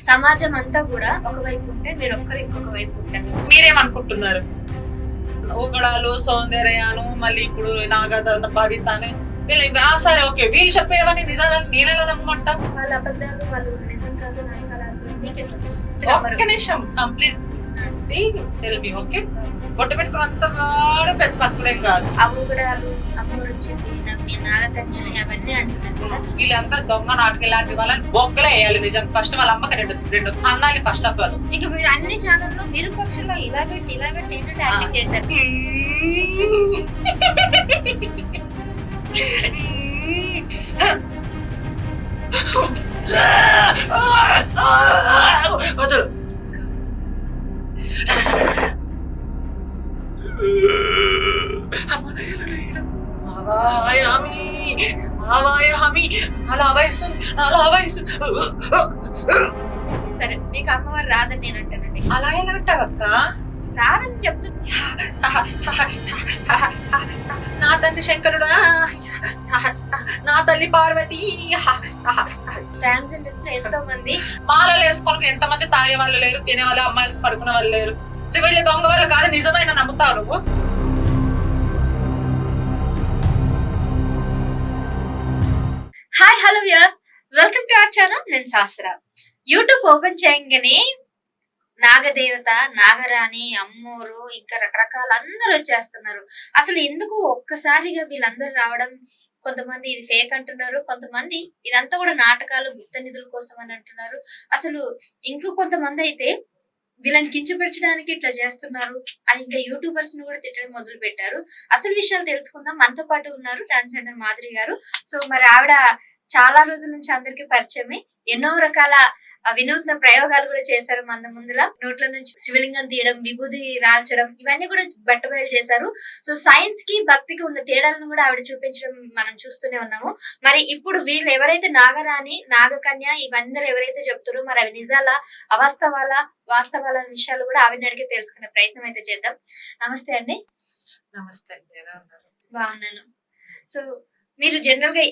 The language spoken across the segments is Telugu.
సమాజం అంతా కూడా ఒకవైపు ఉంటే మీరు ఒక్కరు ఇంకొక వైపు ఉంటారు. మీరేమనుకుంటున్నారు? ఊగడాలు, సౌందర్యాను, మళ్ళీ ఇప్పుడు నాగద భవితాను సరే ఓకే, వీళ్ళు చెప్పేవని నిజాలు నేనెలా నమ్మమంటా? వాళ్ళ అబద్ధాలు వాళ్ళు నిజం కాదు నాటకాలు ఆడుతున్నారు. మీకు ఎట్లా తెలుస్తుంది? ఒక్క నిమిషం కంప్లీట్ తెలివి. ఓకే, బొట్టు పెట్టుకున్నంత వాడు పెద్ద పక్కడేం కాదు. అవగడాలు అమ్మోరు వచ్చింది నాకు నేను నాగకన్యని అవన్నీ అంటున్నారు కదా. వీళ్ళంతా దొంగ నాటకాలు లాంటి వాళ్ళని బొక్కలే వేయాలి. నిజం ఫస్ట్ వాళ్ళ అమ్మకి రెండు తన్నాలి ఫస్ట్ ఆఫ్ ఆల్. ఇక మీరు అన్ని ఛానల్లో విరూపక్షలో ఇలా పెట్టి ఏంటంటే యాక్టింగ్ చేశారు. వదలు. సరే మీకు అమ్మవారు రాదని నేను అంటానండి. అలా ఎలా అంటావక్క? రాదని చెప్తున్నా. నా తండ్రి శంకరుడా, నా తల్లి పార్వతి. ట్రాన్స్జెండర్స్ లో ఎంతో మంది మాలలు వేసుకొని ఎంతమంది తాగే వాళ్ళు లేరు, తినే వాళ్ళు, అమ్మాయిలు పడుకునే వాళ్ళు లేరు. వీళ్ళ దొంగ వాళ్ళు కాదు, నిజమైన నమ్ముతావు నువ్వు? Hi hello viewers, welcome to our channel. నేను శాస్త్ర. యూట్యూబ్ ఓపెన్ చేయగానే నాగదేవత, నాగరాణి, అమ్మోరు ఇంకా రకరకాల అందరూ వచ్చేస్తున్నారు. అసలు ఎందుకు ఒక్కసారిగా వీళ్ళందరూ రావడం? కొంతమంది ఇది ఫేక్ అంటున్నారు, కొంతమంది ఇదంతా కూడా నాటకాలు, గుప్త నిధుల కోసం అని అంటున్నారు. అసలు ఇంకో కొంతమంది అయితే వీళ్ళని కించపరచడానికి ఇట్లా చేస్తున్నారు అని ఇంకా యూట్యూబర్స్ ను కూడా తిట్టడం మొదలు పెట్టారు. అసలు విషయాలు తెలుసుకుందాం. మనతో పాటు ఉన్నారు ట్రాన్స్జెండర్ మాధురి గారు. సో మరి ఆవిడ చాలా రోజుల నుంచి అందరికి పరిచయమే. ఎన్నో రకాల వినూత్న ప్రయోగాలు కూడా చేశారు. మన ముందులా నోట్ల నుంచి శివలింగం తీయడం, విభూది రాల్చడం, ఇవన్నీ కూడా బట్టబయలు చేశారు. సో సైన్స్ కి భక్తికి ఉన్న తేడాలను కూడా ఆవిడ చూపించడం మనం చూస్తూనే ఉన్నాము. మరి ఇప్పుడు వీళ్ళు ఎవరైతే నాగరాణి, నాగకన్య ఇవన్నీ ఎవరైతే చెప్తారో మరి అవి నిజాలా, అవాస్తవాలా, వాస్తవాల విషయాలు కూడా ఆవిడని అడిగి తెలుసుకునే ప్రయత్నం అయితే చేద్దాం. నమస్తే అండి. నమస్తే. బాగున్నాను. సో మీరు జనరల్ గా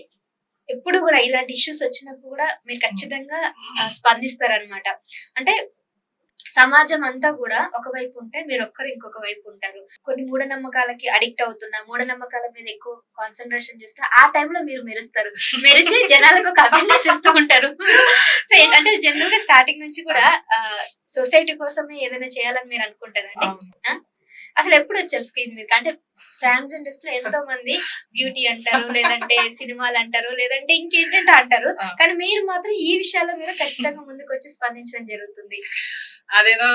ఎప్పుడు కూడా ఇలాంటి ఇష్యూస్ వచ్చినప్పుడు కూడా మీరు ఖచ్చితంగా స్పందిస్తారనమాట. అంటే సమాజం అంతా కూడా ఒకవైపు ఉంటే మీరు ఒక్కరు ఇంకొక వైపు ఉంటారు. కొన్ని మూఢనమ్మకాలకి అడిక్ట్ అవుతున్నా, మూఢనమ్మకాల మీద ఎక్కువ కాన్సన్ట్రేషన్ చేస్తే ఆ టైంలో మీరు మెరుస్తారు. మెరిసి జనాలకు ఒక అవేర్నెస్ ఇస్తూ ఉంటారు. సో ఏంటంటే జనరల్ గా స్టార్టింగ్ నుంచి కూడా సొసైటీ కోసమే ఏదైనా చేయాలని మీరు అనుకుంటారండి. అసలు ఎప్పుడు వచ్చారు స్క్రీన్ మీద? అంటే ట్రాన్స్జెండర్స్ లో ఎంతో మంది బ్యూటీ అంటారు, లేదంటే సినిమాలు అంటారు, లేదంటే ఇంకేంటంటే అంటారు. కానీ మీరు మాత్రం ఈ విషయాల మీద ఖచ్చితంగా ముందుకు వచ్చి స్పందించడం జరుగుతుంది. అదేదో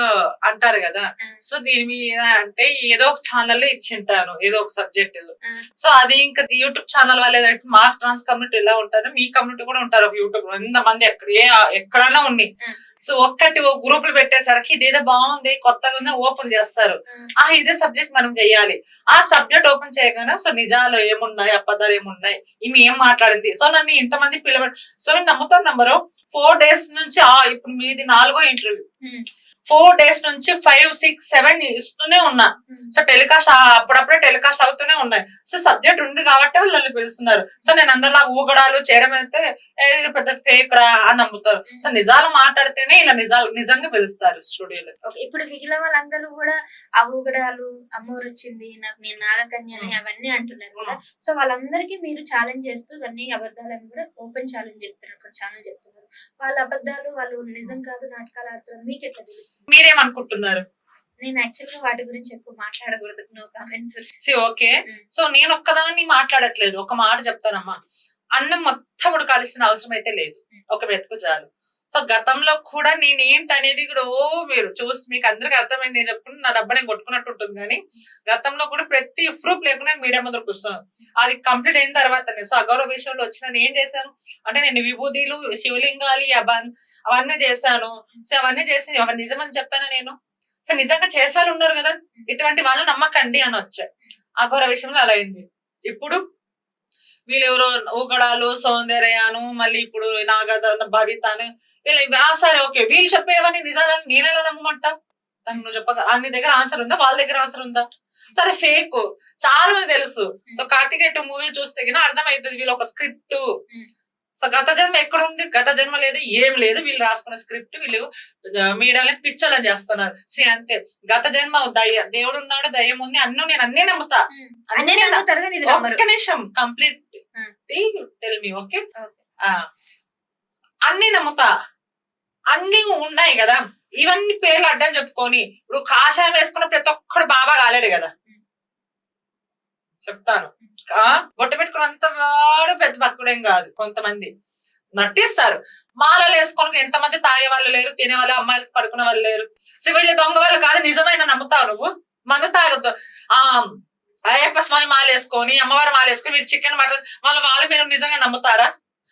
అంటారు కదా. సో దీని మీద అంటే ఏదో ఒక ఛానల్ ఇచ్చింటాను, ఏదో ఒక సబ్జెక్ట్. సో అది ఇంకా యూట్యూబ్ ఛానల్ వాళ్ళ మా ట్రాన్స్ కమ్యూనిటీ ఎలా ఉంటారు, మీ కమ్యూనిటీ కూడా ఉంటారు ఒక యూట్యూబ్. ఎంతమంది ఎక్కడైనా ఉన్నాయి. సో ఒక్కటి గ్రూపులు పెట్టేసరికి ఇదేదో బాగుంది, కొత్తగా ఉంది, ఓపెన్ చేస్తారు. ఇదే సబ్జెక్ట్ మనం చెయ్యాలి. ఆ సబ్జెక్ట్ ఓపెన్ చేయగానే సో నిజాలు ఏమున్నాయి, అబద్ధాలు ఏమున్నాయి, ఇవి ఏం మాట్లాడింది. సో నన్ను ఇంతమంది పిలవండి. సో నేను నమ్ముతాను నంబరు 4 days నుంచి ఇప్పుడు మీది 4వ ఇంటర్వ్యూ. 4 days నుంచి 5, 6, 7 ఇస్తూనే ఉన్నా. సో టెలికాస్ట్ అప్పుడప్పుడే టెలికాస్ట్ అవుతూనే ఉన్నాయి. సో సబ్జెక్ట్ ఉంది కాబట్టి వాళ్ళు నన్ను పిలుస్తున్నారు. సో నేను అందరిలా ఊగడాలు చేయడం అయితే పెద్ద ఫేక్ రా అని నమ్ముతారు. సో నిజాలు మాట్లాడితేనే ఇలా నిజంగా పిలుస్తారు స్టూడియోలో. ఇప్పుడు మిగిలిన వాళ్ళందరూ కూడా ఆ ఊగడాలు, అమ్మోరు వచ్చింది నాకు నేను నాగకన్యని అవన్నీ అంటున్నారు కదా. సో వాళ్ళందరికీ మీరు ఛాలెంజ్ చేస్తూ ఇవన్నీ అబద్ధాలని కూడా ఓపెన్ ఛాలెంజ్ చెప్తున్నారు, ఛానల్ చెప్తున్నారు. వాళ్ళ అబద్ధాలు వాళ్ళు నిజం కాదు నాటకాలు ఆడుతున్నారు. మీకు ఎట్లా తెలుస్తుంది? మీరేమనుకుంటున్నారు? నేను యాక్చువల్ గా వాటి గురించి ఎక్కువ మాట్లాడకూడదు, నో కామెంట్స్. ఓకే. సో నేను ఒక్కదాన్ని మాట్లాడట్లేదు. ఒక మాట చెప్తానమ్మా, అన్నం మొత్తం ఉడకాల్సిన అవసరం అయితే లేదు, ఒక మెతుకు చాలు. సో గతంలో కూడా నేనేంటనేది కూడా మీరు చూసి మీకు అందరికి అర్థమైంది. నేను చెప్పుకుని నా డబ్బా నేను కొట్టుకున్నట్టు ఉంటుంది. కానీ గతంలో కూడా ప్రతి ప్రూఫ్ లేకుండా మీడియా ముందరకు వస్తాను. అది కంప్లీట్ అయిన తర్వాతనే సో అగౌరవ విషయంలో వచ్చి నేను ఏం చేశాను అంటే నేను విభూతిలు, శివలింగాలు అవన్నీ చేశాను. సో అవన్నీ చేసి అవన్నీ నిజమని చెప్పాను నేను. సో నిజంగా చేసే వాళ్ళు ఉన్నారు కదా, ఇటువంటి వాళ్ళు నమ్మకండి అని వచ్చాయి. అఘోర విషయంలో అలా అయింది. ఇప్పుడు వీళ్ళెవరో ఊగడాలు, సౌందర్యాను, మళ్ళీ ఇప్పుడు నాగద భవితాను సరే ఓకే, వీళ్ళు చెప్పేవని నిజాలని నేనెలా నమ్మమంటా? దానికి నువ్వు చెప్పగా నీ దగ్గర ఆన్సర్ ఉందా, వాళ్ళ దగ్గర ఆన్సర్ ఉందా? సరే ఫేక్ చాలా మంది తెలుసు. సో కార్తికేయ 2 మూవీ చూస్తే అర్థమవుతుంది వీళ్ళు ఒక స్క్రిప్ట్ సో గత జన్మ ఎక్కడ ఉంది? గత జన్మ లేదు, ఏం లేదు. వీళ్ళు రాసుకున్న స్క్రిప్ట్ వీళ్ళు మీడియాలో పిచ్చోళ్ళని చేస్తున్నారు. అంతే. గత జన్మ దేవుడు ఉన్నాడు, దయ్యం ఉంది, నేను అన్నీ నమ్ముతా. అన్నీ నమ్ముతారు కానీ ఇది నమ్మరు. ఒక్క నిమిషం కంప్లీట్ టెల్ మీ. ఓకే, అన్ని నమ్ముతా, అన్ని ఉన్నాయి కదా. ఇవన్నీ పేర్లు అడ్డం చెప్పుకొని ఇప్పుడు కాషాయం వేసుకున్న ప్రతి ఒక్కడు బాబా కాలేడు కదా. చెప్తాను, బొట్టు పెట్టుకున్నంత వాడు పెద్ద భక్తుడేం కాదు. కొంతమంది నటిస్తారు. మాలలు వేసుకొని ఎంతమంది తాగే వాళ్ళు లేరు, తినే వాళ్ళు, అమ్మాయిలు పడుకునే వాళ్ళు లేరు. సో వీళ్ళు దొంగ వాళ్ళు కాదు, నిజమైన నమ్ముతావు నువ్వు. మందు తాగొద్దు. అయ్యప్ప స్వామి మాల వేసుకొని, అమ్మవారి మాల వేసుకొని మీరు చికెన్ మటన్ వాళ్ళు మీరు నిజంగా నమ్ముతారా?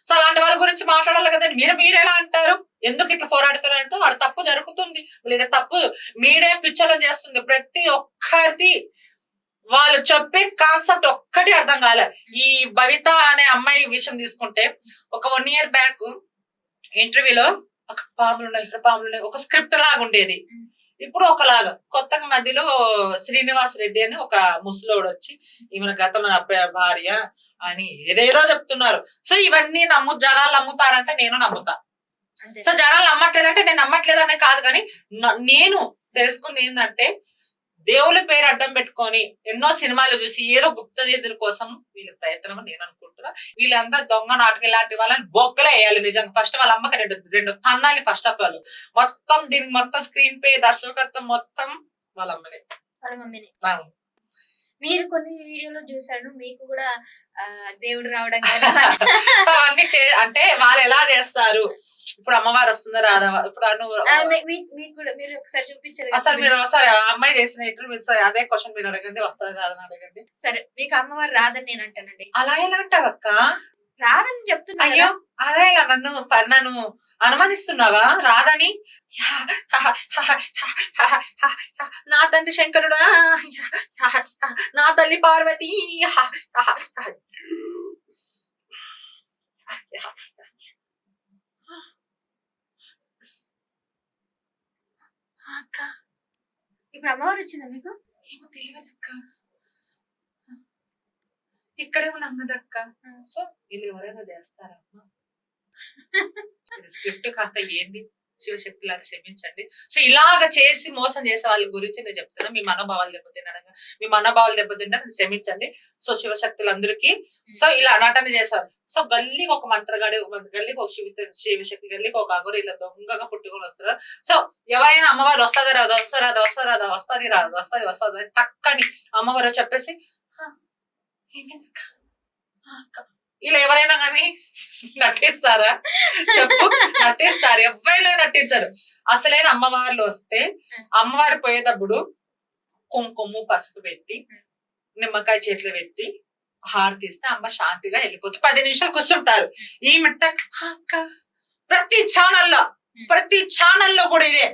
సో అలాంటి వాళ్ళ గురించి మాట్లాడాలి కదా. మీరు ఎలా అంటారు? ఎందుకు ఇట్లా పోరాడుతారంటూ వాడు తప్పు జరుగుతుంది. వీళ్ళ తప్పు మీడియా పిచ్చలో చేస్తుంది. ప్రతి ఒక్కరిది వాళ్ళు చెప్పే కాన్సెప్ట్ ఒక్కటి అర్థం కాలే. ఈ భవిత అనే అమ్మాయి విషయం తీసుకుంటే ఒక 1 year బ్యాక్ ఇంటర్వ్యూలో అక్కడ పాములు ఉన్నాయి, ఇక్కడ పాములు ఉన్నాయి, ఒక స్క్రిప్ట్ లాగా ఉండేది. ఇప్పుడు ఒకలాగా కొత్తగా మధ్యలో శ్రీనివాస్ రెడ్డి అని ఒక ముసలోడు వచ్చి ఈమెన గతంలో భార్య అని ఏదేదో చెప్తున్నారు. సో ఇవన్నీ జనాలు నమ్ముతారంటే నేను నమ్ముతా. సో జనాలు నమ్మట్లేదంటే నేను నమ్మట్లేదనే కాదు, కానీ నేను తెలుసుకుంది ఏంటంటే దేవుల పేరు అడ్డం పెట్టుకొని ఎన్నో సినిమాలు చూసి ఏదో గుప్త నిధుల కోసం వీళ్ళ ప్రయత్నం అని నేను అనుకుంటున్నా. వీళ్ళంతా దొంగ నాటకం ఇలాంటి వాళ్ళని బొక్కలే వేయాలి. నిజంగా ఫస్ట్ వాళ్ళ అమ్మకి రెండు తన్నాలి. ఫస్ట్ ఆఫ్ ఆల్ మొత్తం దీనికి మొత్తం స్క్రీన్ పే దర్శకత్వం మొత్తం వాళ్ళ అమ్మనే, వాళ్ళ మమ్మీనే. మీరు కొన్ని వీడియోలో చూసాను, మీకు కూడా దేవుడు రావడం సో అన్ని అంటే వాళ్ళు ఎలా చేస్తారు. ఇప్పుడు అమ్మవారు వస్తుందా రాదా? ఇప్పుడు మీరు ఒకసారి చూపించారు. అసలు మీరు ఒకసారి అమ్మాయి చేసిన ఇంటర్వ్యూ అదే క్వశ్చన్ మీరు అడగండి, వస్తుంది రాదని అడగండి. సరే, మీకు అమ్మవారు రాదని నేను అంటానండి. అలా ఎలా అంటావక్క? రాదని చెప్తున్నా. అయ్యో అదే నన్ను అనుమానిస్తున్నావా రాదని? నా తండ్రి శంకరుడా, నా తల్లి పార్వతి. అక్క ఇప్పుడు అమ్మవారు వచ్చిందా మీకు? ఏమో తెలియదక్క, ఇక్కడే ఉన్నదక్క. సో వీళ్ళు ఎవరైనా చేస్తారా? స్క్రిప్ట్ కాక ఏంది? శివశక్తులారా క్షమించండి. సో ఇలాగ చేసి మోసం చేసే వాళ్ళ గురించి నేను చెప్తున్నా. మీ మనోభావాలు దెబ్బతింటారు, క్షమించండి. సో శివశక్తులందరికీ సో ఇలా నటన చేసేవాళ్ళు. సో గల్లీకి ఒక మంత్రగాడి, గల్లీకి ఒక శివశక్తి, గల్లీకి ఒక అగోరు ఇలా దొంగగా పుట్టుకొని వస్తారు. సో ఎవరైనా అమ్మవారు వస్తుంది రాదు, వస్తుంది టక్కని అమ్మవారు చెప్పేసి ఇలా ఎవరైనా కానీ నటిస్తారా చెప్పు? నటిస్తారు, ఎవరైనా నటించరు. అసలైన అమ్మవార్లు వస్తే అమ్మవారి పోయేటప్పుడు కుంకుమ పసుపు పెట్టి నిమ్మకాయ చేతిలో పెట్టి హారతి ఇస్తే అమ్మ శాంతిగా వెళ్ళిపోతుంది. 10 నిమిషాలు కూర్చుంటారు. ఈ మిట్ట ప్రతి ఛానల్లో కూడా ఇదే.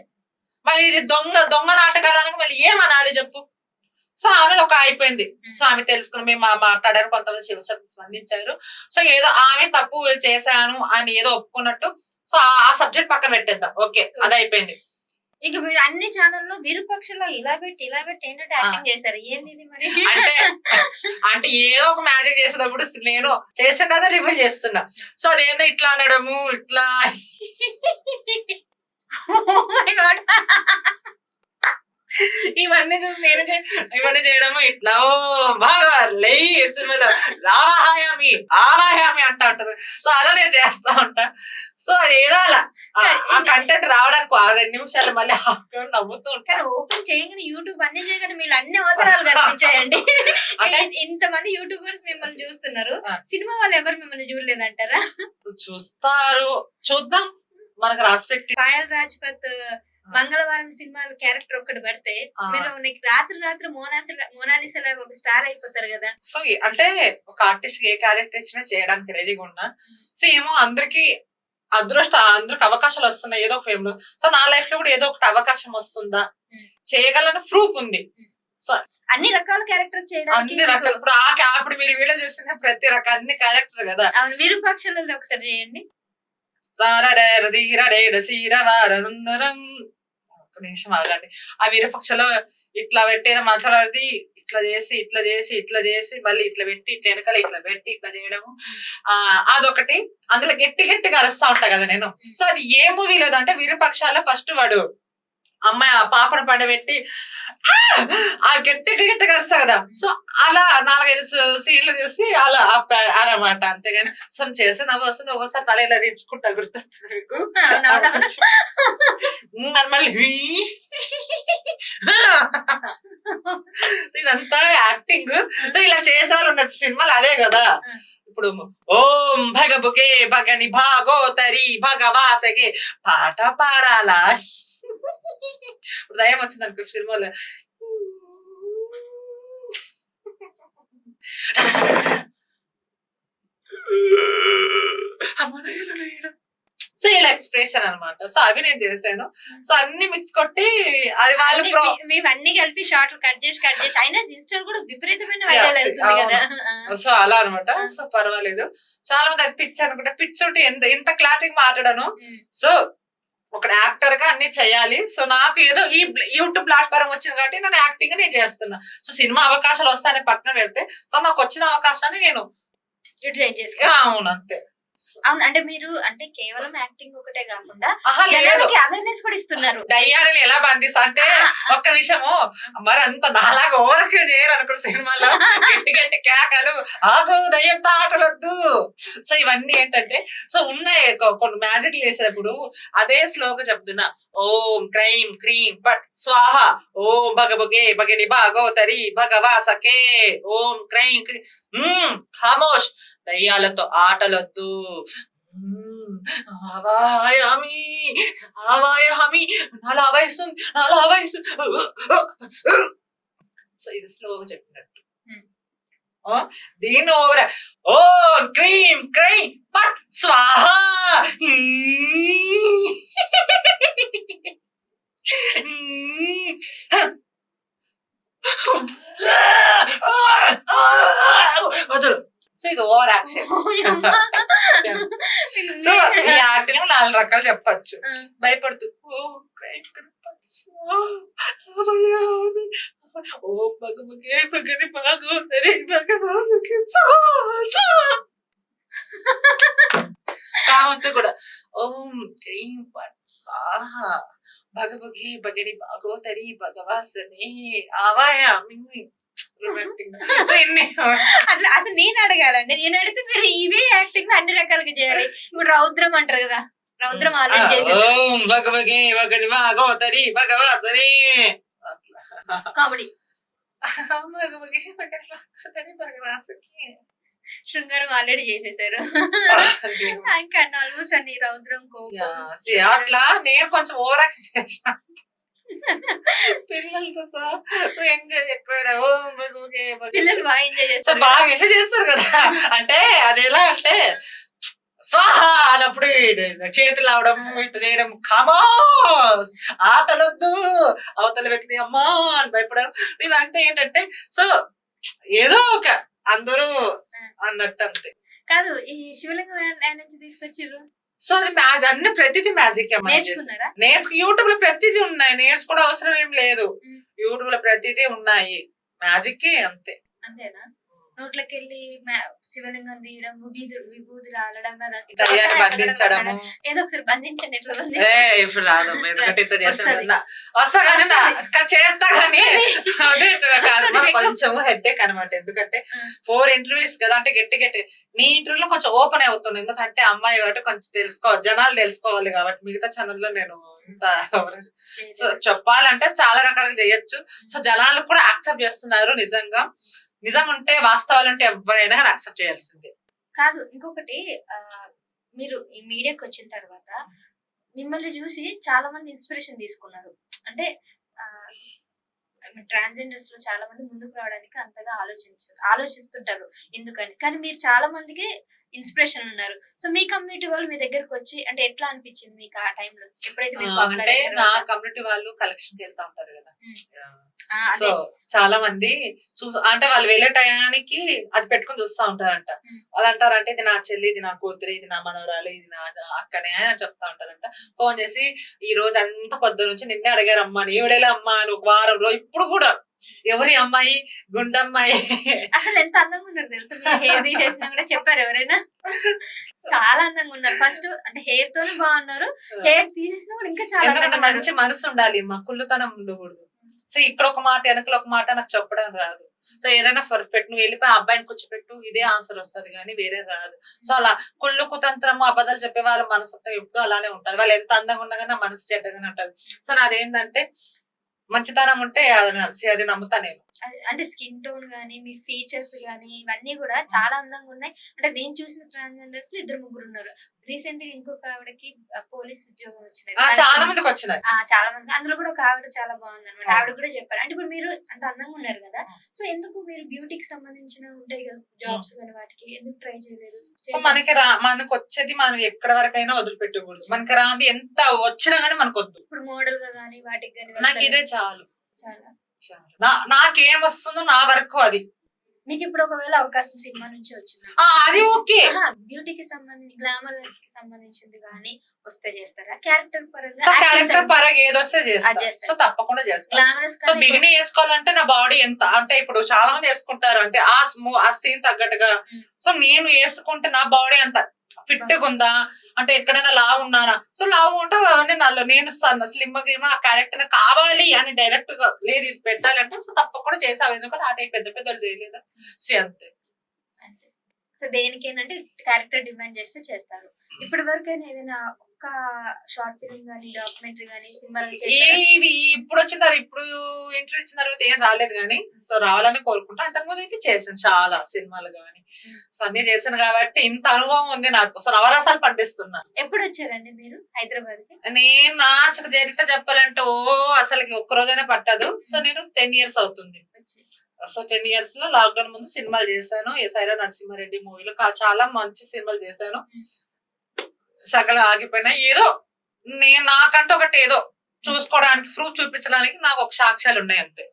మళ్ళీ ఇది దొంగ నాటకాలకు మళ్ళీ ఏమనాలి చెప్పు? సో ఆమె ఒక అయిపోయింది. సో ఆమె తెలుసుకుని మేము మాట్లాడారు, కొంతమంది శివశక్తి స్పందించారు. సో ఏదో ఆమె తప్పు చేశాను అని ఏదో ఒప్పుకున్నట్టు. సో ఆ సబ్జెక్ట్ పక్కన పెట్టేద్దాం. ఓకే, అది అయిపోయింది. ఇక మీరు అన్ని ఛానల్లో విరూపాక్షలో ఇలా పెట్టి ఏంటంటే యాక్టింగ్ చేశారు. ఏంది మరి? అంటే ఏదో ఒక మ్యాజిక్ చేసేటప్పుడు నేను చేసిన కదా రివీల్ చేస్తున్నా. సో అదేందో ఇట్లా అనడము, ఇట్లా ఇవన్నీ చూసి నేను ఇవన్నీ చేయడము ఇట్లా బాగా సినిమాలో రావాహాయామి ఆవాహామి అంటా ఉంటారు. సో అలా నేను చేస్తా ఉంటా. సో ఏదో అలా ఆ కంటెంట్ రావడానికి 2 నిమిషాలు మళ్ళీ నవ్వుతూ ఉంటాను. ఓపెన్ చేయగానే యూట్యూబ్ అన్ని చేయగానే మీరు అన్ని అవతారాలు కనిపించాయండి. ఇంతమంది యూట్యూబర్స్ మిమ్మల్ని చూస్తున్నారు, సినిమా వాళ్ళు ఎవరు మిమ్మల్ని చూడలేదంటారా? చూస్తారు, చూద్దాం. మనకు రాసి పెట్టి పాయల్ రాజ్పత్ మంగళవారం సినిమాలో క్యారెక్టర్ ఒక్కటి పడితే మీరు రాత్రి మోనాలిసా ఒక స్టార్ అయిపోతారు కదా. సో అంటే ఒక ఆర్టిస్ట్ ఏ క్యారెక్టర్ ఇచ్చినా చేయడానికి రెడీగా ఉన్నా. సో ఏమో అందరికి అందరికి అవకాశాలు వస్తున్నాయి ఏదో ఒక ఫేమ్ లో. సో నా లైఫ్ లో కూడా ఏదో ఒకటి అవకాశం వస్తుందా, చేయగలని ప్రూఫ్ ఉంది. సో అన్ని రకాల క్యారెక్టర్స్ చేయడానికి ఇప్పుడు మీరు వీడియో చూసిన ప్రతి రకాల అన్ని క్యారెక్టర్ కదా. విరూపాక్షలో ఒకసారి చేయండి. ఒక నిమిషం ఆగండి. ఆ విరూపాక్షలో ఇట్లా పెట్టేది మాట్లాడేది ఇట్లా చేసి ఇట్లా చేసి ఇట్లా చేసి మళ్ళీ ఇట్లా పెట్టి ఇట్లా వెనకాల ఇట్లా పెట్టి ఇట్లా చేయడము. అదొకటి. అందులో గట్టి గట్టిగా అరుస్తా ఉంటా కదా నేను. సో అది ఏ మూవీలో అంటే విరూపాక్షలో ఫస్ట్ వాడు అమ్మాయి ఆ పాపను పండబెట్టి ఆ గట్టిగా గట్టిగా అరుస్తా కదా. సో అలా 4-5 సీన్లు చూసి అలా అనమాట. అంతేగాని సో చేస్తే నవ్వు వస్తుంది. ఒకసారి తల ఇలా తెచ్చుకుంటా, గుర్తుంటుంది మీకు. మళ్ళీ ఇదంతా యాక్టింగ్. సో ఇలా చేసేవాళ్ళు ఉన్నట్టు సినిమాలు అదే కదా. ఇప్పుడు ఓం భగబుకే భగని భాగోతరి భగవాసగే పాట పాడాలా. ఇప్పుడు దయ్యం వచ్చింది అనుకో సినిమాలో, సో ఇలా ఎక్స్ప్రెషన్ అనమాట. సో అవి నేను చేశాను. సో అన్ని మిక్స్ కొట్టి అది వాళ్ళు మేము అన్ని కలిపి షార్ట్లు కట్ చేసి అయినా ఇన్స్టా కూడా విపరీతమైన వైరల్ అవుతుంది కదా. సో అలా అనమాట. సో పర్వాలేదు. చాలా మంది అది పిచ్ అనుకుంటా. పిచ్ ఉంటే ఎంత క్లారిటీగా మాట్లాడాను. సో ఒక యాక్టర్ గా అన్ని చేయాలి. సో నాకు ఏదో ఈ యూట్యూబ్ ప్లాట్ఫామ్ వచ్చింది కాబట్టి నేను యాక్టింగ్ నేను చేస్తున్నా. సో సినిమా అవకాశాలు వస్తాయని పక్కన పెడితే సో నాకు వచ్చిన అవకాశాన్ని నేను యూటిలైజ్ చేసుకో. అవును అంతే. అవును. అంటే మీరు అంటే కేవలం యాక్టింగ్ ఒకటే కాకుండా అవేర్నెస్ కూడా ఇస్తున్నారు. దయ్యాలని ఎలా బంధిస్తా అంటే ఒక్క నిమిషము మరి అంత నాలాగా ఓవర్ చేయరు అనుకున్న సినిమాలో గట్టి గట్టి కేకలు, ఆగు దయ్యంతో ఆటలొద్దు. సో ఇవన్నీ ఏంటంటే సో ఉన్నాయి కొన్ని మ్యాజిక్ చేసేటప్పుడు అదే స్లోగా చెప్తున్నా. ఓం క్రైమ్ క్రీం పట్ స్వాహ, ఓం భగబగే భగని భాగోతరి భగవాసకే, ఓం క్రైం ఖామోష్ దయ్యాలతో ఆటలొద్దు. ఆవాయామి ఆవాయామి నాలా వయసు నాలా వయసు. సో ఇది స్లోగా చెప్పినట్టు. దీన్ని ఓవర్ ఓ క్రీం క్రైం పట్ స్వాహ. వదులు. సో ఇది ఓవర్ యాక్షన్. సో ఈ యాక్టింగ్ 4 రకాలు చెప్పచ్చు. భయపడుతూ ఓ భగవగే భగని భాగోతరి భగవాసకే కావంతో కూడా ఓం క్రీం పట్ స్వాహ భగవగే భగని భాగోతరి భగవాసనే ఆవాయామి. అట్లా అసలు నేను అడగాలండి. నేను అడిగితే మీరు ఇవే యాక్టింగ్ అన్ని రకాలుగా చేయాలి. ఇప్పుడు రౌద్రం అంటారు కదా, రౌద్రం ఆల్రెడీ చేసేసారు. కామెడీ శృంగారం ఆల్రెడీ చేసేసారు. ఇంకా ఆల్మోస్ట్ అన్ని రౌద్రం అట్లా నేను కొంచెం ఓవర్ యాక్షన్ చేసాను పిల్లలతో. సో ఎంజాయ్ ఎక్కడ పిల్లలు బాగా ఎంజాయ్ చేస్తారు. బాగా ఎంజాయ్ చేస్తారు కదా. అంటే అది ఎలా అంటే స్వాహ అన్నప్పుడు చేతులు అవడం ఇట్లా చేయడం, ఖమో ఆటలొద్దు అవతల వ్యక్తి అమ్మా అని భయపడడం. ఇదంటే ఏంటంటే సో ఏదో ఒక అందరూ అన్నట్టు అంతే కాదు. ఈ శివలింగం నుంచి తీసుకొచ్చిర్రు. సో అది అన్ని ప్రతిదీ మ్యాజిక్ యూట్యూబ్ లో ప్రతిదీ ఉన్నాయి. నేర్చుకోవడం అవసరం ఏం లేదు. యూట్యూబ్ లో ప్రతిదీ ఉన్నాయి. మ్యాజిక్ అంతే. అంతేనా? నోట్లకి వెళ్ళి శివలింగం తీయడం, విభూతి రాలడం, బంధించడం. ఏదో ఒకసారి బంధించండి. ఇప్పుడు రాదు ఎందుకంటే ఇంత చేస్తా చేస్తా కానీ కొంచెం హెడ్ఏక్ అనమాట. ఎందుకంటే 4 ఇంటర్వ్యూస్ కదా. అంటే గట్టి గట్టి నీ ఇంటర్వ్యూలో కొంచెం ఓపెన్ అవుతుంది. ఎందుకంటే అమ్మాయి కాబట్టి కొంచెం జనాలు తెలుసుకోవాలి కాబట్టి. మిగతా ఛానల్లో నేను ఇంత సో చెప్పాలంటే చాలా రకాలుగా చేయొచ్చు. సో జనాలు కూడా యాక్సెప్ట్ చేస్తున్నారు. నిజంగా నిజం ఉంటే వాస్తవాలు ఉంటే ఎవరైనా యాక్సెప్ట్ చేయాల్సిందే. కాదు ఇంకొకటి, మీరు ఈ మీడియాకి వచ్చిన తర్వాత మిమ్మల్ని చూసి చాలా మంది ఇన్స్పిరేషన్ తీసుకున్నారు. అంటే ట్రాన్స్జెండర్స్ లో చాలా మంది ముందుకు రావడానికి అంతగా ఆలోచిస్తుంటారు ఎందుకని. కానీ మీరు చాలా మందికి ఇన్స్పిరేషన్ ఉన్నారు. సో మీ కమ్యూనిటీ వాళ్ళు మీ దగ్గరకు వచ్చి అంటే ఎట్లా అనిపించింది మీకు ఆ టైంలో? ఎప్పుడైతే నా కమ్యూనిటీ వాళ్ళు కలెక్షన్ వెళ్తా ఉంటారు కదా. సో చాలా మంది అంటే వాళ్ళు వెళ్ళే టయానికి అది పెట్టుకుని చూస్తా ఉంటారంట. వాళ్ళు అంటారంటే ఇది నా చెల్లి, ఇది నా కూతురు, ఇది నా మనవరాలు, ఇది నా అక్కనే అని చెప్తా ఉంటారంట. ఫోన్ చేసి ఈ రోజు అంత పొద్దు నుంచి నిన్నే అడిగారమ్మా, నీవిడేలా అమ్మా అని ఒక వారంలో ఇప్పుడు కూడా ఎవరి అమ్మాయి గుండమ్మాయి. అసలు ఎంత అందంగా ఉన్నారు తెలుసా, మీరు హెయిర్ తీసేసినా కూడా చెప్పారు ఎవరైనా, చాలా అందంగా ఉన్నారు. ఫస్ట్ అంటే హెయిర్ తోనే బాగున్నారు, హెయిర్ తీసేసినా కూడా ఇంకా చాలా ఎందుకంటే అందంగా ఉన్నారు. మంచి మనసు ఉండాలి, మా కుళ్ళుతనం ఉండకూడదు. సో ఇక్కడ ఒక మాట వెనకల ఒక మాట నాకు చెప్పడం రాదు. సో ఏదైనా పర్ఫెక్ట్, నువ్వు వెళ్ళిపోయి ఆ అబ్బాయిని కూర్చోపెట్టు ఇదే ఆన్సర్ వస్తుంది కానీ వేరే రాదు. సో అలా కుళ్ళు కుతంత్రము అబద్ధాలు చెప్పే వాళ్ళ మనసు ఎప్పుడు అలానే ఉంటది. వాళ్ళు ఎంత అందంగా ఉన్నా కానీ నా మనసు చెడ్డగానే ఉంటది. సో నాదేంటంటే మంచితనం ఉంటే అది నమ్ముతా నేను. అంటే స్కిన్ టోన్ గానీ, మీ ఫీచర్స్ గానీ ఇవన్నీ కూడా చాలా అందంగా ఉన్నాయి. అంటే నేను చూసిన ట్రాన్స్జెండర్స్ లో 2-3 ఉన్నారు. రీసెంట్ గా ఇంకొక ఆవిడకి పోలీస్ ఉద్యోగం వచ్చింది. చాలా మందికి వచ్చినాయి. చాలా మంది, అందులో కూడా ఒక ఆవిడ చాలా బాగుంది అనమాట. ఆవిడ కూడా చెప్పారు. అంటే ఇప్పుడు మీరు అంత అందంగా ఉన్నారు కదా, సో ఎందుకు మీరు బ్యూటీకి సంబంధించిన ఉంటాయి కదా జాబ్స్ కానీ, వాటికి ఎందుకు ట్రై చేయలేదు? సో మనకు వచ్చేది మనం ఎక్కడ వరకైనా వదిలిపెట్టకూడదు. మనకి రాది ఎంత వచ్చినా గానీ మనకు వద్దు. ఇప్పుడు మోడల్ గా కానీ వాటికి కానీ నాకు ఇదే చాలు. చాలా నాకేం వస్తుందో నా వరకు అది. మీకు ఇప్పుడు ఒకవేళ అవకాశం సినిమా నుంచి వచ్చింది, అది ఓకే. బ్యూటీకి సంబంధించి గ్లామరస్ కి సంబంధించింది కానీ వస్తే చేస్తారా? క్యారెక్టర్ సో క్యారెక్టర్ పరంగా ఏదొస్తే చేస్తారు. చేస్తా. సో తప్పకుండా చేస్తా. గ్లామరస్ సో బిగినింగ్ చేసుకోవాలంటే నా బాడీ ఎంత అంటే ఇప్పుడు చాలా మంది వేసుకుంటారు అంటే ఆ సీన్ తగ్గట్టుగా. సో నేను వేసుకుంటే నా బాడీ అంత ఫిట్ గా ఉందా అంటే ఎక్కడైనా లావు ఉన్నానా? సో లావు ఉంటే అవన్నీ నేను స్లిమ్ గా ఆ క్యారెక్టర్ కావాలి అని డైరెక్ట్ గా లేదు ఇది పెట్టాలంటే తప్పకుండా చేసావు. ఎందుకంటే ఆ టైప్ పెద్ద పెద్దలు చేయలేదా? సో అంతే. సో దేనికేనంటే క్యారెక్టర్ డిమాండ్ చేస్తే చేస్తారు. ఇప్పటి వరకైనా ఏదైనా ఒక్క షార్ట్ ఫిల్మ్ గానీ, డాక్యుమెంటరీ గానీ, సినిమాలు ఇవి ఇప్పుడు వచ్చిన ఇప్పుడు ఇంటర్వ్యూ ఇచ్చిన తర్వాత ఏం రాలేదు కానీ సో రావాలని కోరుకుంటా. అంతకుముందు అయితే చేశాను చాలా సినిమాలు గానీ, సో అన్ని చేశాను కాబట్టి ఇంత అనుభవం ఉంది నాకు. సో నవరసాలు పండిస్తున్నా. ఎప్పుడు వచ్చారండి మీరు హైదరాబాద్ కి? నేను నా చరిత్ర చెప్పాలంటే అసలు ఒక్క రోజైనా పట్టదు. సో నేను 10 years అవుతుంది. సో 10 years లో లాక్డౌన్ ముందు సినిమాలు చేశాను. సైరా నరసింహారెడ్డి మూవీలో చాలా మంచి సినిమాలు చేశాను. సగల ఆగిపోయినా ఏదో నేను నాకంటే ఒకటి ఏదో చూసుకోవడానికి ప్రూఫ్ చూపించడానికి నాకు ఒక సాక్ష్యాలు ఉన్నాయి అంతే.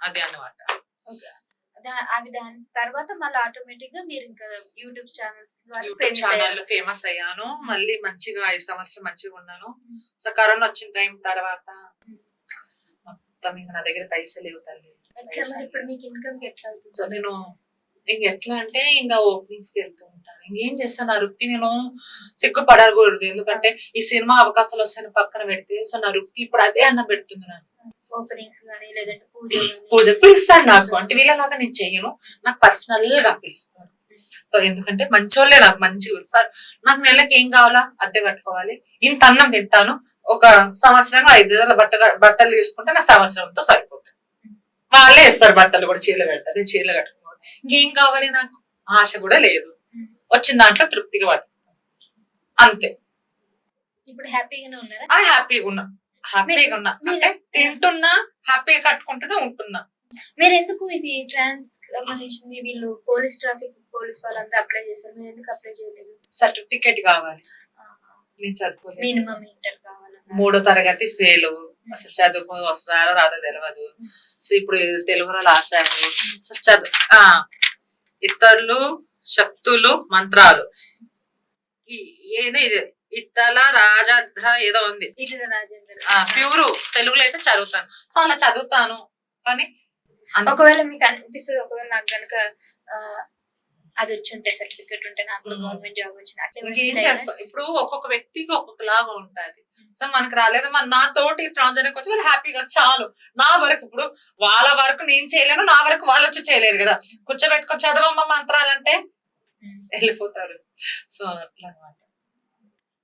అదే అన్నమాట. అవి దాని తర్వాత మళ్ళీ ఆటోమేటిక్ గా మీరు ఇంకా యూట్యూబ్ ఛానల్స్ ఫేమస్ అయ్యాను. మళ్ళీ మంచిగా 5 సంవత్సరాలు మంచిగా ఉన్నాను. సో కరోనా వచ్చిన టైం తర్వాత మొత్తం ఇంకా నా దగ్గర పైసలు లేవు తల్లి. ఇప్పుడు మీకు ఇన్కమ్ ఎట్లా అవుతుంది? సో నేను ఎట్లా అంటే ఇంకా ఓపెనింగ్స్ కి వెళ్తూ ఉంటాను. ఇంకేం చేస్తాను, నా వృత్తి నేను సిగ్గుపడకూడదు. ఎందుకంటే ఈ సినిమా అవకాశాలు వస్తాయని పక్కన పెడితే సో నా వృత్తి ఇప్పుడు అదే అన్నం పెడుతుంది నాకు. ఓపెనింగ్స్ గానీ లేదంటే పూజ పిలుస్తాడు నాకు. అంటే వీళ్ళలాగా నేను చెయ్యను, నాకు పర్సనల్ గా పిలుస్తాను. ఎందుకంటే మంచోళ్ళే నాకు మంచి సార్. నాకు నెలకి ఏం కావాలా, అద్దె కట్టుకోవాలి, ఇంత అన్నం తింటాను, ఒక సంవత్సరంలో 5 బట్టలు తీసుకుంటే నాకు సంవత్సరంతో సరిపోతుంది. వాళ్ళే ఇస్తారు బట్టలు కూడా, చీరలు కడతారు, నేను చీరలు కట్టుకోవాలి. ఇంకేం కావాలి, నాకు ఆశ కూడా లేదు. వచ్చిన దాంట్లో తృప్తిగా బతుకుతాను అంతే. ఇప్పుడు హ్యాపీగానే ఉన్నారా? హ్యాపీగా ఉన్నా, హ్యాపీగా ఉన్నా అంటే తింటున్నా, హ్యాపీగా కట్టుకుంటూనే ఉంటున్నా. మీరు ఎందుకు ఇది ట్రాన్స్ సంబంధించింది వీళ్ళు పోలీస్ వాళ్ళంతా అప్లై చేశారు, మీరు ఎందుకు అప్లై చేయలేదు? సర్టిఫికేట్ కావాలి, నేను చదువుకోలేదు. మినిమం ఇంటర్ కావాలి. 3వ తరగతి ఫెయిల్, అసలు చదువుకో వస్తారో రాదో తెలియదు. సో ఇప్పుడు తెలుగులో రాశారు. సో ఇతరులు శక్తులు మంత్రాలు ఏదో ఇది ఇతల రాజాధ్ర ఏదో ఉంది, ప్యూర్ తెలుగులో అయితే చదువుతాను. సో అలా చదువుతాను. కానీ ఒకవేళ మీకు అనిపిస్తుంది, ఒకవేళ నాకు కనుక అది వచ్చి ఉంటే సర్టిఫికేట్ ఉంటే నాకు గవర్నమెంట్ జాబ్ వచ్చింది, ఇప్పుడు ఒక్కొక్క వ్యక్తికి ఒక్కొక్క లాగా ఉంటది. సో మనకి రాలేదు, నా తోటి ట్రాన్స్జెండర్ వచ్చి వాళ్ళు హ్యాపీగా చాలు. నా వరకు ఇప్పుడు వాళ్ళ వరకు నేను చేయలేను, నా వరకు వాళ్ళు వచ్చి చేయలేరు కదా. కూర్చోబెట్టుకొని చదవమ్మ మంత్రాలంటే వెళ్ళిపోతారు. సో అట్లా అనమాట.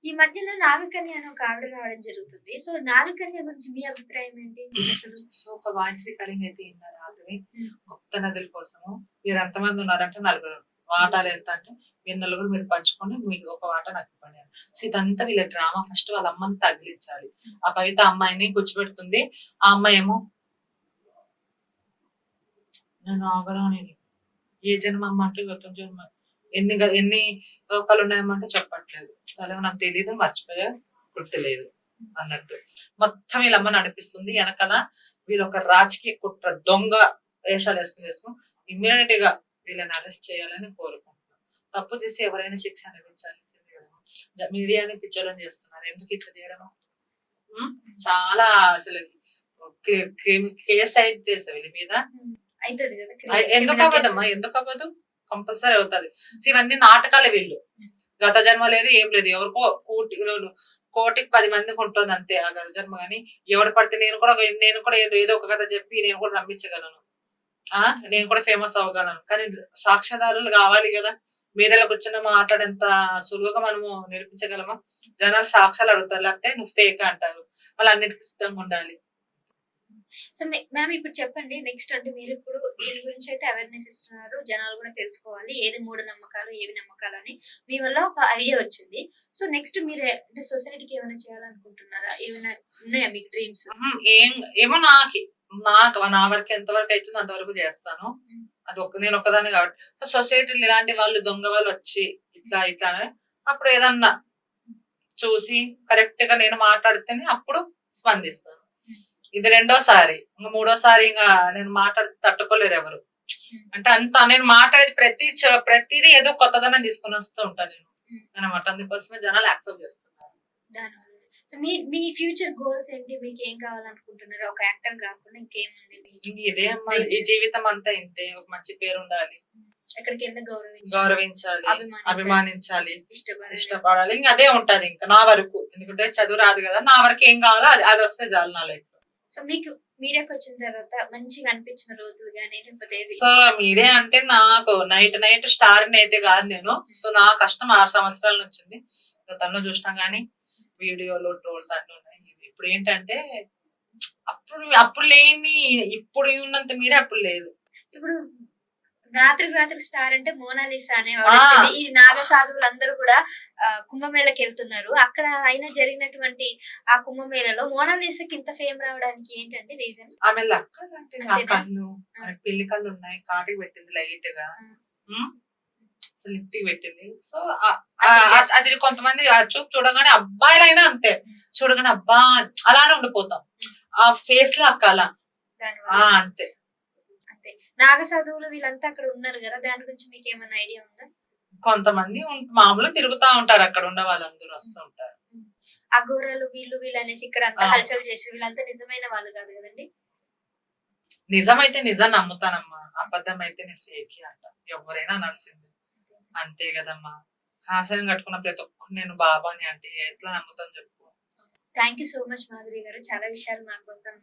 ఈ మధ్యలో నాగకన్య అని ఒక ఆవిడ రావడం జరుగుతుంది. సో నాగకన్య గురించి మీ అభిప్రాయం ఏంటి అసలు? సో ఒక వాయిస్ రికార్డింగ్ అయితే రాత్రి కొత్త నదుల కోసము మీరు ఎంతమంది ఉన్నారంటే 4 వాటాలు ఎంత అంటే మీరు 4 మీరు పంచుకొని మీకు ఒక వాట నాకు ఇవ్వండి. సో ఇదంతా వీళ్ళ డ్రామా. ఫస్ట్ వాళ్ళ అమ్మని తగిలించాలి. ఆ కవిత అమ్మాయిని కూర్చోబెడుతుంది. ఆ అమ్మాయి ఏమో నేను ఆగరాని ఏ జన్మ అమ్మ అంటే గతం జన్మ, ఎన్ని లోకాలు ఉన్నాయమ్మంటే చెప్పట్లేదు, తలేమో నాకు తెలియదు, మర్చిపోయా, గుర్తులేదు అన్నట్టు మొత్తం వీళ్ళమ్మ నడిపిస్తుంది. వెనకాల వీళ్ళు ఒక రాజకీయ కుట్ర దొంగ వేషాలు వేసుకుని చేస్తాం. ఇమ్మీడియట్ గా వీళ్ళని అరెస్ట్ చేయాలని కోరుకుంటున్నాం. తప్పు చేసి ఎవరైనా శిక్ష అనుభవించాల్సింది కదా. మీడియాని పిచ్చోళ్ళని చేస్తున్నారు, ఎందుకు ఇట్లా చేయడం? చాలా అసలు కేసు అయితే తెలుసా వీళ్ళ మీద? అవుతుంది కదా ఎందుకు అవ్వదమ్మా, ఎందుకు అవ్వదు? కంపల్సరీ అవుతుంది. ఇవన్నీ నాటకాలే వీళ్ళు. గత జన్మ లేదు ఏం లేదు, ఎవరికో కోటికి 10 మందికి ఉంటుంది అంతే ఆ గత జన్మ. కానీ ఎవరు పడితే నేను కూడా ఏదో ఒక కథ చెప్పి నేను కూడా నమ్మించగలను, నేను కూడా ఫేమస్ అవ్వగలను. కానీ సాక్ష్యాధారులు కావాలి కదా. మీడియాలో కూర్చొని మాట్లాడేంత సులువుగా మనము నిరూపించగలమా? జనాలు సాక్ష్యాలు అడుగుతారు, లేకపోతే నువ్వు ఫేక్ అంటారు. వాళ్ళు అన్నిటికీ సిద్ధంగా ఉండాలి. సో మ్యామ్ ఇప్పుడు చెప్పండి నెక్స్ట్, అంటే మీరు ఇప్పుడు దీని గురించి అయితే అవేర్నెస్ ఇస్తున్నారు, జనాలు కూడా తెలుసుకోవాలి ఏది మూఢ నమ్మకాలు ఏవి నమ్మకాలు అని మీ వల్ల ఒక ఐడియా వచ్చింది. సో నెక్స్ట్ మీరు అంటే సొసైటీకి ఏమైనా చేయాలనుకుంటున్నారా? ఏమైనా ఉన్నాయా మీకు డ్రీమ్స్? ఏమో నాకు నా వరకు ఎంతవరకు అవుతుందో అంతవరకు చేస్తాను. నేను ఒక్కదాన్ని కాబట్టి. సొసైటీలో ఇలాంటి వాళ్ళు దొంగ వాళ్ళు వచ్చి ఇట్లా అప్పుడు ఏదన్నా చూసి కరెక్ట్ గా నేను మాట్లాడితేనే అప్పుడు స్పందిస్తాను. ఇది రెండోసారి. ఇంకా మూడోసారి ఇంకా నేను మాట్లాడితే తట్టుకోలేరు ఎవరు. అంటే అంత నేను మాట్లాడేది ప్రతిదీ ఏదో కొత్తదనం తీసుకొని వస్తూ ఉంటాను నేను అనమాట. అందుకోసమే జనాలు యాక్సెప్ట్ చేస్తున్నారు. మీ ఫ్యూచర్ గోల్స్ ఏంటి? మీకు ఏం కావాలనుకుంటున్నారు? ఒక యాక్టర్ కాకుండా ఇంకేముంది? ఇదే అమ్మా, ఈ జీవితం అంతా ఇంతే. ఒక మంచి పేరు ఉండాలి, ఎక్కడికి గౌరవించాలి, అభిమానించాలి, ఇష్టపడాలి. ఇంకా అదే ఉంటది ఇంకా నా వరకు. ఎందుకంటే చదువు రాదు కదా, నా వరకు ఏం కావాలో అది వస్తే చాలు నా లైఫ్. సో మీకు మీడియాకి వచ్చిన తర్వాత మంచిగా అనిపించిన రోజులు కానీ లేకపోతే? సో మీడియా అంటే నాకు నైట్ స్టార్ అయితే కాదు నేను. సో నా కష్టం 6 సంవత్సరాల నుంచి ఉంది. తను చూసినా గానీ వీడియోలు ట్రోల్స్ అన్నీ ఉన్నాయి. ఇప్పుడు ఏంటంటే అప్పుడు లేని ఇప్పుడు ఉన్నంత మీడియా అప్పుడు లేదు. ఇప్పుడు రాత్రికి స్టార్ అంటే మోనాలిసా అనేవాడు. ఈ నాగ సాధువులు అందరూ కూడా కుంభమేళకి వెళ్తున్నారు. అక్కడ అయినా జరిగినటువంటి ఆ కుంభమేళలో మోనాలిసాకి ఇంత ఫేమ్ రావడానికి ఏంటంటే రీజన్? ఆమె కళ్ళు పెళ్లి కళ్ళు ఉన్నాయి, కాటికి పెట్టింది లైట్ గా, లిఫ్ట్ పెట్టింది. సో అది కొంతమంది చూపు చూడగానే అబ్బాయిలైనా అంతే, చూడగానే అబ్బా అలానే ఉండిపోతాం. ఆ ఫేస్ లో అక్కల అంతే. నాగ సాధువులు వీళ్ళంతా అక్కడ ఉన్నారు కదా, దాని గురించి మీకు ఏమైనా ఐడియా ఉందా? కొంతమంది మామూలు తిరుగుతా ఉంటారు, అక్కడ ఉన్న వాళ్ళందరూ వస్తూ ఉంటారు. అఘోరాలు వీళ్ళు అనేసి ఇక్కడ అంతా హల్చల్ చేసి వీళ్ళంతా నిజమైన వాళ్ళు కాదు కదండి? నిజమైతే నిజం నమ్ముతానమ్మా, అబద్ధం అయితే నేను ఫేక్ అంట. ఎవరైనా అనాల్సింది అంతే కదమ్మా. కాషాయం కట్టుకున్న ప్రతి ఒక్కరు నేను బాబాని అంటే ఎట్లా నమ్ముతాను చెప్పు. Thank you so much Madhuri గారు, చాలా విషయాలు మాకు కొంచెం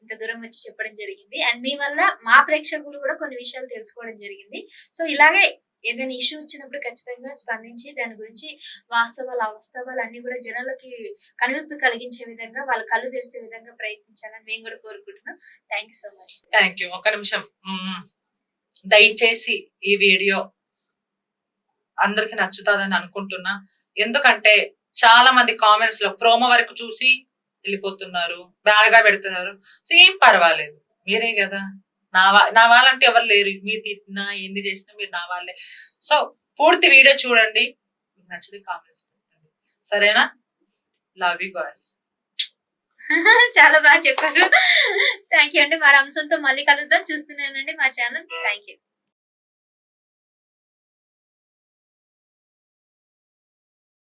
ఇంత దూరం వచ్చి చెప్పడం జరిగింది. అండ్ మీ వల్ల మా ప్రేక్షకులు కూడా కొన్ని విషయాలు తెలుసుకోవడం జరిగింది. సో ఇలాగే ఏదైనా ఇష్యూ వచ్చినప్పుడు ఖచ్చితంగా స్పందించి దాని గురించి వాస్తవాలు అవాస్తవాలు అన్ని కూడా జనాలకి కనువిప్పు కలిగించే విధంగా, వాళ్ళ కళ్ళు తెరిచే విధంగా ప్రయత్నించాలని మేము కూడా కోరుకుంటున్నాం. Thank you so much. Thank you. ఒక నిమిషం, దయచేసి ఈ వీడియో అందరికి నచ్చుతాదని అనుకుంటున్నా. ఎందుకంటే చాలా మంది కామెంట్స్ లో ప్రోమో వరకు చూసి వెళ్ళిపోతున్నారు, బాగా పెడుతున్నారు. ఏం పర్వాలేదు, మీరే కదా నా వాళ్ళంటే ఎవరు లేరు. మీరు తిట్టినా ఎన్ని చేసినా మీరు నా వాళ్ళే. సో పూర్తి వీడియో చూడండి, నచ్చితే కామెంట్స్ పెట్టండి, సరేనా? Love you guys. చాలా బాగా చెప్పారు. థ్యాంక్ యూ అండి. మరో అంశంతో మళ్ళీ కలుద్దాం. చూస్తున్నానండి మా ఛానల్. Thank you.